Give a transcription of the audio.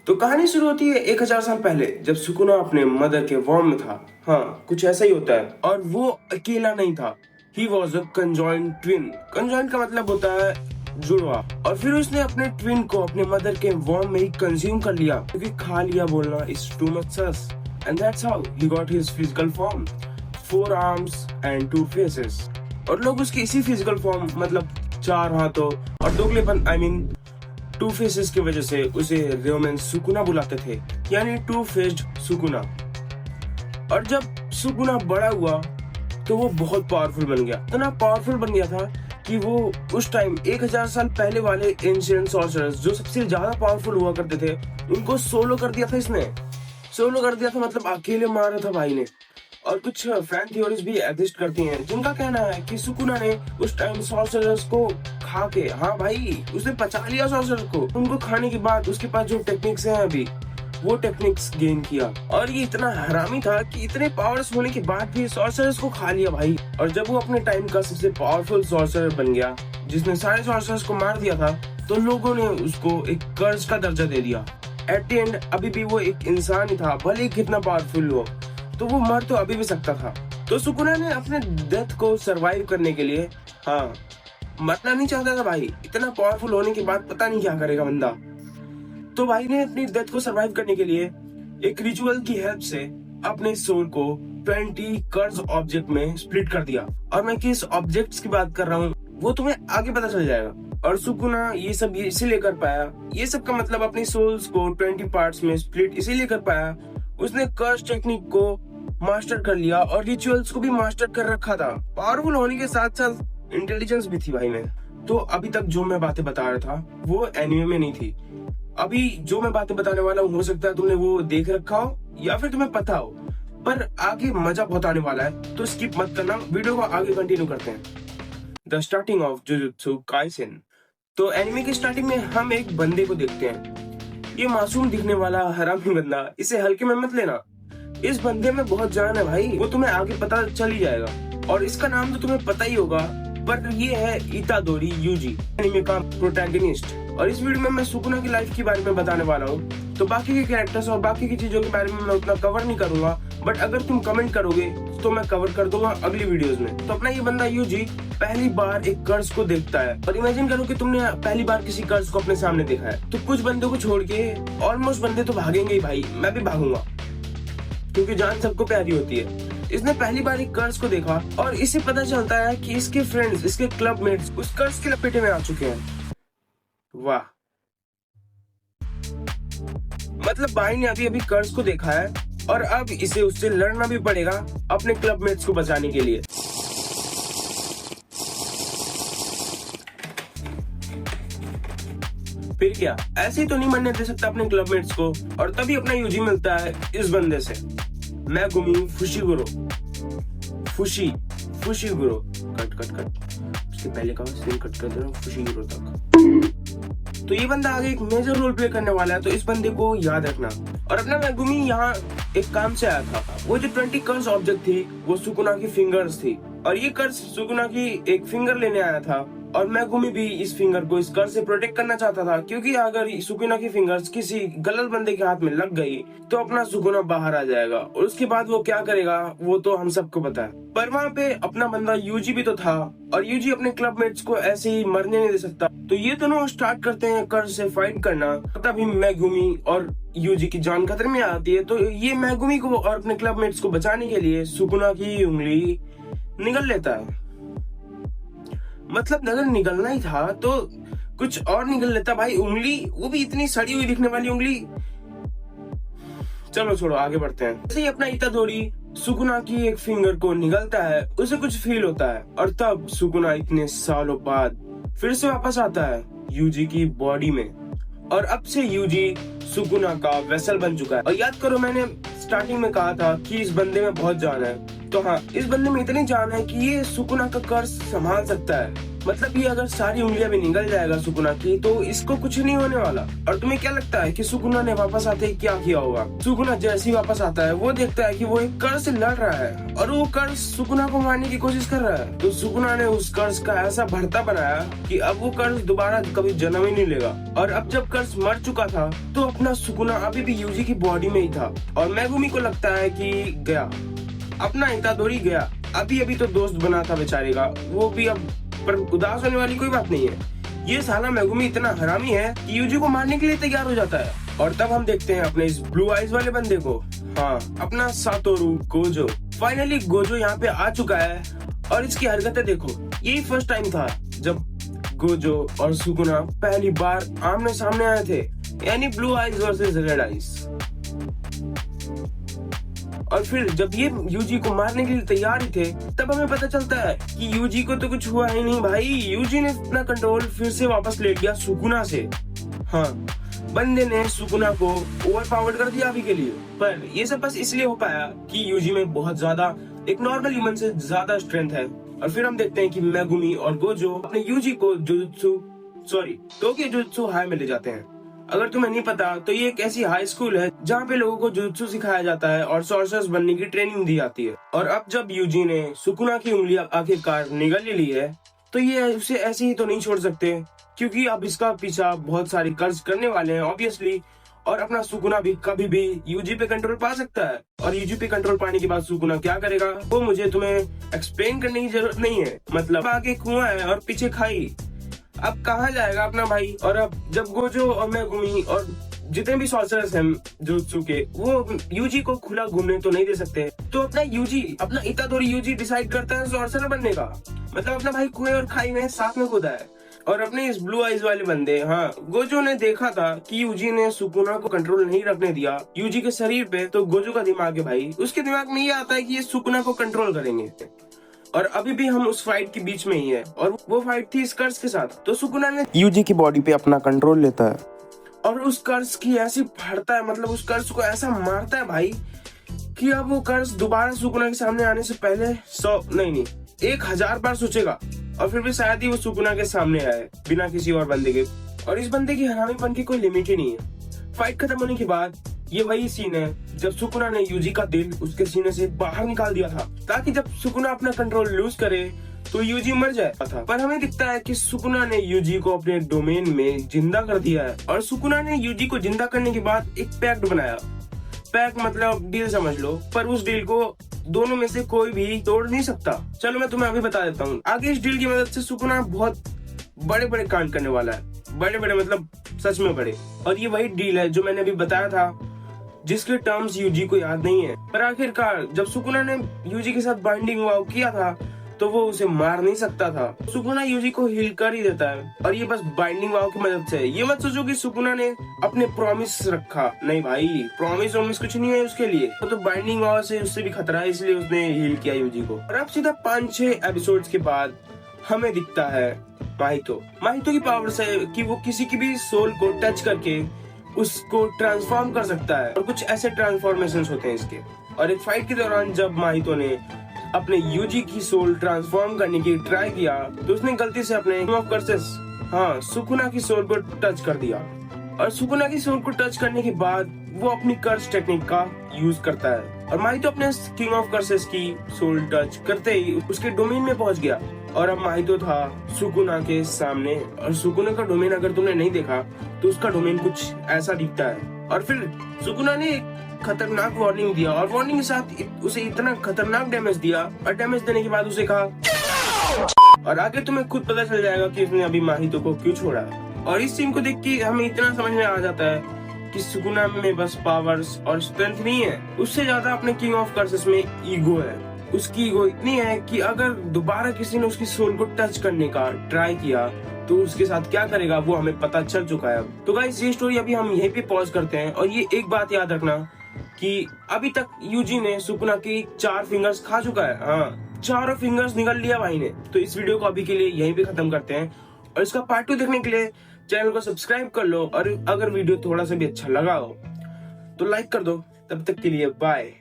तो कहानी शुरू होती है 1000 साल पहले, जब सुकुना अपने मदर के वॉर्म में था। हाँ, कुछ ऐसा ही होता है। और वो अकेला नहीं था, he was a conjoint twin. Conjoint का मतलब होता है जुड़वा। और फिर उसने अपने ट्विन को अपने मदर के वॉर्म में ही कंज्यूम कर लिया, क्योंकि खा लिया बोलना is too much sauce. And that's how he got his physical form, 4 arms and 2 faces. और लोग उसकी इसी फिजिकल फॉर्म मतलब 4 हाथों और दोगलेपन आई मीन 2 फेसेस की वजह से उसे रोमन सुकुना बुलाते थे, यानी 2 फेस्ड सुकुना। और जब सुकुना बड़ा हुआ तो वो बहुत पावरफुल बन गया। इतना पावरफुल बन गया था कि वो उस टाइम 1000 साल पहले वाले एंशिएंट सॉर्सरर्स जो सबसे ज्यादा पावरफुल हुआ करते थे, उनको सोलो कर दिया था। इसने सोलो कर दिया था मतलब अकेले मारा था भाई ने। और कुछ फैन थ्योरीज भी एग्जिस्ट करती हैं, जिनका कहना है कि सुकुना ने उस टाइम सॉर्सरर्स को खा के, हाँ भाई, उसने पचा लिया सॉर्सरर्स को। उनको खाने के बाद उसके पास जो टेक्निक्स हैं अभी, वो टेक्निक्स गेन किया। और ये इतना हरामी था कि इतने पावर्स होने के बाद भी सॉर्सरर्स को खा लिया भाई। और जब वो अपने टाइम का सबसे पावरफुल सॉर्सरर बन गया, जिसने सारे सॉर्सरर्स को मार दिया था, तो लोगों ने उसको एक कर्स का दर्जा दे दिया। एट द एंड अभी भी वो एक इंसान ही था, भले ही कितना पावरफुल हो, तो वो मर तो अभी भी सकता था। तो सुकुना ने अपने डेथ को सरवाइव करने के लिए, हाँ, मरना नहीं चाहता था भाई। इतना पावरफुल होने के बाद पता नहीं क्या करेगा बंदा। तो भाई ने अपनी डेथ को सरवाइव करने के लिए एक रिचुअल की हेल्प से अपने सोल को 20 कर्स ऑब्जेक्ट में स्प्लिट कर दिया। और मैं किस ऑब्जेक्ट्स की बात कर रहा हूँ वो तुम्हें आगे पता चल जाएगा। और सुकुना ये सब इसीलिए कर पाया, ये सब का मतलब अपनी सोल्स को 20 पार्ट्स में स्प्लिट इसीलिए कर पाया, उसने कर्स टेक्निक को मास्टर कर लिया और रिचुअल्स को भी मास्टर कर रखा था। पावरफुल होने के साथ साथ इंटेलिजेंस भी थी भाई में। तो अभी तक जो मैं बातें बता रहा था वो एनिमे में नहीं थी। अभी जो मैं बातें बताने वाला हूँ, हो सकता है तुमने वो देख रखा हो या फिर तुम्हें पता हो, पर आगे मजा बहुत आने वाला है, तो स्किप मत करना, वीडियो को आगे कंटिन्यू करते हैं। The starting of jujutsu Kaisen. तो एनिमे की स्टार्टिंग में हम एक बंदे को देखते हैं। ये मासूम दिखने वाला हरामी बंदा, इसे हल्के में मत लेना। इस बंदे में बहुत जान है भाई, वो तुम्हें आगे पता चल ही जाएगा। और इसका नाम तो तुम्हें पता ही होगा, पर ये है इतादोरी यूजी, एनिमे का प्रोटैगनिस्ट। और इस वीडियो में मैं सुकुना की लाइफ के बारे में बताने वाला हूँ। तो बाकी के कैरेक्टर्स और बाकी की चीजों के बारे में मैं उतना कवर नहीं करूंगा, बट अगर तुम कमेंट करोगे तो मैं कवर कर दूंगा अगली वीडियोस में। तो अपना ये बंदा यूजी पहली बार एक कर्स को देखता है। और इमेजिन करो कि तुमने पहली बार किसी कर्स को अपने सामने देखा है, तो कुछ बंदों को छोड़ के ऑलमोस्ट बंदे तो भागेंगे ही भाई। मैं भी भागूंगा, क्योंकि जान सबको प्यारी होती है। इसने पहली बार एक कर्स को देखा और इसे पता चलता है कि इसके फ्रेंड्स, इसके क्लबमेट्स उस कर्स के लपेटे में आ चुके हैं। वाह, मतलब भाई ने अभी अभी कर्स को देखा है और अब इसे उससे लड़ना भी पड़ेगा अपने क्लबमेट्स को बचाने के लिए। फिर क्या, ऐसे ही तो नहीं मरने दे सकता अपने क्लबमेट्स को। और तभी अपना यूजी मिलता है इस बंदे से, Megumi Fushiguro. Fushiguro cut cut cut, उसके पहले का सीन कट कर दे रहा हूं, फुशिगुरो तक। तो ये बंदा आगे एक मेजर रोल प्ले करने वाला है, तो इस बंदे को याद रखना। और अपना मेगुमी यहाँ एक काम से आया था। वो जो 20 कर्स ऑब्जेक्ट थी वो सुकुना की फिंगर्स थी, और ये कर्स सुकुना की एक फिंगर लेने आया था। और मेगुमी भी इस फिंगर को इस कर्स से प्रोटेक्ट करना चाहता था, क्योंकि अगर सुकुना की फिंगर्स किसी गलत बंदे के हाथ में लग गई तो अपना सुकुना बाहर आ जाएगा, और उसके बाद वो क्या करेगा वो तो हम सबको पता है। पर वहाँ पे अपना बंदा यूजी भी तो था, और यूजी अपने क्लबमेट्स को ऐसे ही मरने नहीं दे सकता। तो ये दोनों स्टार्ट करते हैं कर्स से फाइट करना। तभी मेगुमी और यूजी की जान खतरे में आती है। तो ये मेगुमी को और अपने क्लबमेट्स को बचाने के लिए सुकुना की उंगली निगल लेता है। मतलब अगर निगलना ही था तो कुछ और निगल लेता भाई, उंगली, वो भी इतनी सड़ी हुई दिखने वाली उंगली। चलो छोड़ो, आगे बढ़ते हैं। जैसे ही अपना इतादोरी सुकुना की एक फिंगर को निगलता है, उसे कुछ फील होता है, और तब सुकुना इतने सालों बाद फिर से वापस आता है यूजी की बॉडी में। और अब से यूजी सुकुना का वेसल बन चुका है। और याद करो, मैंने स्टार्टिंग में कहा था कि इस बंदे में बहुत जान है। तो हाँ, इस बंदे में इतनी जान है कि ये सुकुना का कर्स संभाल सकता है। मतलब ये अगर सारी उंगलियां भी निकल जाएगा सुकुना की तो इसको कुछ नहीं होने वाला। और तुम्हें क्या लगता है कि सुकुना ने वापस आते ही क्या किया होगा? सुकुना जैसे ही वापस आता है वो देखता है कि वो एक कर्ज से लड़ रहा है और वो कर्ज सुकुना को मारने की कोशिश कर रहा है। तो सुकुना ने उस कर्ज का ऐसा भरता बनाया कि अब वो कर्ज दोबारा कभी जन्म ही नहीं लेगा। और अब जब कर्ज मर चुका था तो अपना सुकुना अभी भी यूजी की बॉडी में ही था और मेगुमी को लगता है कि गया, अपना इतादोरी गया, अभी अभी तो दोस्त बना था बेचारे का, वो भी अब, पर उदास होने वाली कोई बात नहीं है। ये साला मेगुमी इतना हरामी है कि यूजी को मारने के लिए तैयार हो जाता है। और तब हम देखते हैं अपने इस ब्लू आइज वाले बंदे को, हाँ, अपना सातोरू गोजो। फाइनली गोजो यहाँ पे आ चुका है और इसकी हरकतें देखो। यही फर्स्ट टाइम था जब गोजो और सुकुना पहली बार आमने सामने आए थे, यानी blue eyes versus red eyes. और फिर जब ये यूजी को मारने के लिए तैयार ही थे तब हमें पता चलता है कि यूजी को तो कुछ हुआ ही नहीं भाई। यूजी ने अपना कंट्रोल फिर से वापस ले लिया सुकुना से। हाँ, बंदे ने सुकुना को ओवरपावर्ड कर दिया अभी के लिए, पर ये सब बस इसलिए हो पाया कि यूजी में बहुत ज्यादा एक नॉर्मल ह्यूमन से ज्यादा स्ट्रेंथ है। और फिर हम देखते हैं कि मेगुमी और गोजो अपने यूजी को टोक्यो जुजुत्सु हाई में ले जाते हैं। अगर तुम्हें नहीं पता तो ये एक ऐसी हाई स्कूल है जहाँ पे लोगों को जुजुत्सु सिखाया जाता है और सॉर्सरर्स बनने की ट्रेनिंग दी जाती है। और अब जब यूजी ने सुकुना की उंगलियां आखिरकार निगल ली है तो ये उसे ऐसे ही तो नहीं छोड़ सकते, क्योंकि अब इसका पीछा बहुत सारी कर्ज करने वाले हैं ऑब्वियसली। और अपना सुकुना भी कभी भी यूजी पे कंट्रोल पा सकता है। और यूजी पे कंट्रोल पाने के बाद सुकुना क्या करेगा वो मुझे तुम्हें एक्सप्लेन करने की जरूरत नहीं है। मतलब आगे कुआं है और पीछे खाई, अब कहाँ जाएगा अपना भाई। और अब जब गोजो और मेगुमी और जितने भी सॉर्सरर्स हैं जुजुत्सु के, वो यूजी को खुला घूमने तो नहीं दे सकते, तो अपना इतादोरी यूजी डिसाइड करता है सॉर्सरर बनने का। मतलब अपना भाई कुएं और खाई में साथ में कूदा है। और अपने इस ब्लू आइज वाले बंदे, हाँ, गोजो ने देखा था कि यूजी ने सुकुना को कंट्रोल नहीं रखने दिया यूजी के शरीर पे, तो गोजो का दिमाग है भाई, उसके दिमाग में ये आता है कि ये सुकुना को कंट्रोल करेंगे। और अभी भी हम उस फाइट के बीच में ही है और वो फाइट थी इस कर्ज के साथ। तो सुकुना ने यूजी की बॉडी पे अपना कंट्रोल लेता है और उस कर्ज की ऐसी फाड़ता है, मतलब उस कर्ज को ऐसा मारता है भाई कि अब वो कर्ज दोबारा सुकुना के सामने आने से पहले 1000 बार सोचेगा और फिर भी शायद ही वो सुकुना के सामने आए बिना किसी और बंदे के। और इस बंदे की हरामीपन की कोई लिमिट ही नहीं है। फाइट खत्म होने के बाद ये वही सीन है जब सुकुना ने यूजी का दिल उसके सीने से बाहर निकाल दिया था ताकि जब सुकुना अपना कंट्रोल लूज करे तो यूजी मर जाए था। पर हमें दिखता है कि सुकुना ने यूजी को अपने डोमेन में जिंदा कर दिया है। और सुकुना ने यूजी को जिंदा करने के बाद एक पैक्ट बनाया। पैक्ट मतलब डील समझ लो, पर उस डील को दोनों में से कोई भी तोड़ नहीं सकता। चलो मैं तुम्हें अभी बता देता हूँ। आगे इस डील की मदद से सुकुना बहुत बड़े बड़े कांड करने वाला है। बड़े बड़े मतलब सच में बड़े। और ये वही डील है जो मैंने अभी बताया था, जिसके टर्म्स यूजी को याद नहीं है। पर आखिरकार जब सुकुना ने यूजी के साथ बाइंडिंग वाव किया था तो वो उसे मार नहीं सकता था। सुकुना यूजी को हील कर ही देता है और ये बस बाइंडिंग वाव की मदद से। ये मत सोचो कि सुकुना ने अपने प्रॉमिस रखा, नहीं भाई, प्रॉमिस कुछ नहीं है उसके लिए। तो बाइंडिंग वाव से उससे भी खतरा है, इसलिए उसने हील किया यूजी को। और अब सीधा 5-6 एपिसोड्स के बाद हमें दिखता है माहितो की पावर से कि वो किसी की भी सोल को टच करके उसको ट्रांसफॉर्म कर सकता है। और कुछ ऐसे ट्रांसफॉर्मेशंस होते हैं इसके। और एक फाइट के दौरान जब माहितो ने अपने यूजी की सोल ट्रांसफॉर्म करने की ट्राई किया तो उसने गलती से अपने किंग ऑफ कर्सेस, हाँ, सुकुना की सोल को टच कर दिया। और सुकुना की सोल को टच करने के बाद वो अपनी कर्स टेक्निक का यूज करता है और माहितो अपने किंग ऑफ कर्सेस की सोल टच करते ही उसके डोमेन में पहुंच गया। और अब माहितो था सुकुना के सामने। और सुकुना का डोमेन अगर तुमने नहीं देखा तो उसका डोमेन कुछ ऐसा दिखता है। और फिर सुकुना ने एक खतरनाक वार्निंग दिया और वार्निंग के साथ उसे इतना खतरनाक डैमेज दिया और डैमेज देने के बाद उसे कहा, और आगे तुम्हें खुद पता चल जाएगा कि उसने अभी माहितो को क्यों छोड़ा। और इस सीन को देख के हमें इतना समझ में आ जाता है कि सुकुना में बस पावर्स और स्ट्रेंथ नहीं है, उससे ज्यादा अपने किंग ऑफ कर्सेस में ईगो है। उसकी ईगो इतनी है कि अगर दोबारा किसी ने उसकी सोल को टच करने का ट्राई किया तो उसके साथ क्या करेगा वो हमें पता चल चुका है। तो गाइस ये स्टोरी अभी हम यहीं पे पॉज करते हैं। और ये एक बात याद रखना कि अभी तक यूजी ने सुकुना की 4 फिंगर्स खा चुका है। हाँ, 4 फिंगर्स निकल लिया भाई ने। तो इस वीडियो को अभी के लिए यहीं पे खत्म करते हैं और इसका पार्ट 2 देखने के लिए चैनल को सब्सक्राइब कर लो। और अगर वीडियो थोड़ा सा भी अच्छा लगा हो तो लाइक कर दो। तब तक के लिए बाय।